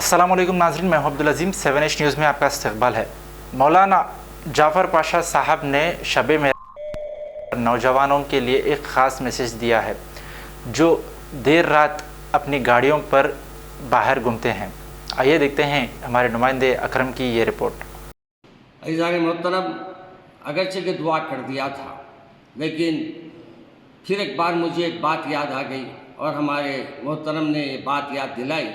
अस्सलाम वालेकुम नाज़रीन, मैं अब्दुल अज़ीम 7H न्यूज़ में आपका इस्तकबाल है। मौलाना जाफ़र पाशा साहब ने शब मेराज नौजवानों के लिए एक ख़ास मैसेज दिया है जो देर रात अपनी गाड़ियों पर बाहर घूमते हैं। आइए देखते हैं हमारे नुमाइंदे अकरम की ये रिपोर्ट। अज़ीज़ान मोहतरम, अगरचे के दुआ कर दिया था, लेकिन फिर एक बार मुझे एक बात याद आ गई और हमारे मोहतरम ने ये बात याद दिलाई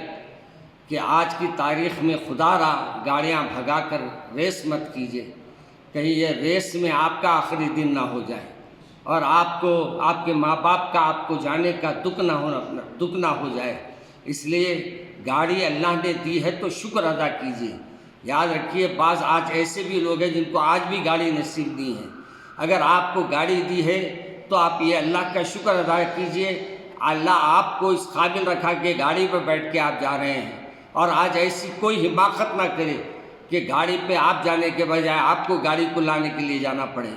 कि आज की तारीख़ में खुदारा गाड़ियाँ भगा कर रेस मत कीजिए, कहीं ये रेस में आपका आखिरी दिन ना हो जाए और आपको आपके माँ बाप का आपको जाने का दुख ना हो जाए। इसलिए गाड़ी अल्लाह ने दी है तो शुक्र अदा कीजिए। याद रखिए, बाज़ आज ऐसे भी लोग हैं जिनको आज भी गाड़ी नसीब दी है। अगर आपको गाड़ी दी है तो आप ये अल्लाह का शुक्र अदा कीजिए। अल्लाह आपको इस काबिल रखा कि गाड़ी पर बैठ के आप जा रहे हैं और आज ऐसी कोई हिमाकत ना करे कि गाड़ी पे आप जाने के बजाय आपको गाड़ी को लाने के लिए जाना पड़े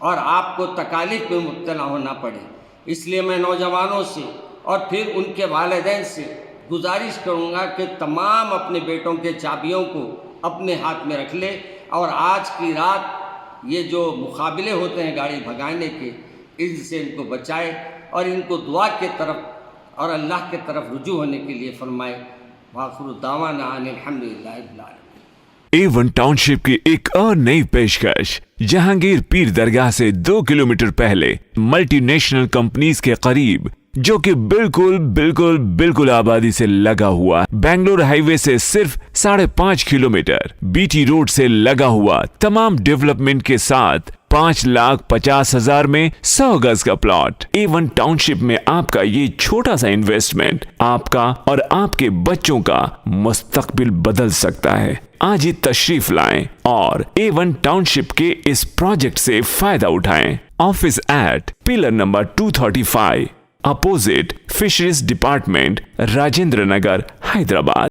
और आपको तकालीफ में मुब्तला होना पड़े। इसलिए मैं नौजवानों से और फिर उनके वालिदैन से गुजारिश करूँगा कि तमाम अपने बेटों के चाबियों को अपने हाथ में रख ले और आज की रात ये जो मुकाबले होते हैं गाड़ी भगाने के, इनसे इनको बचाए और इनको दुआ के तरफ और अल्लाह के तरफ रुजू होने के लिए फरमाए। वाखिरु दावाना अनिल हम्दुलिल्लाहि रब्बिल आलमीन। A1 टाउनशिप की एक और नई पेशकश। जहांगीर पीर दरगाह से 2 किलोमीटर पहले मल्टीनेशनल कंपनीज के करीब, जो कि बिल्कुल आबादी से लगा हुआ, बेंगलोर हाईवे से सिर्फ 5.5 किलोमीटर, बीटी रोड से लगा हुआ, तमाम डेवलपमेंट के साथ 5,50,000 में 100 गज का प्लॉट। A1 टाउनशिप में आपका ये छोटा सा इन्वेस्टमेंट आपका और आपके बच्चों का मुस्तकबिल बदल सकता है। आज ही तशरीफ लाएं और A1 टाउनशिप के इस प्रोजेक्ट से फायदा उठाएं। Office at pillar number 235, opposite fisheries department, Rajendra Nagar, Hyderabad.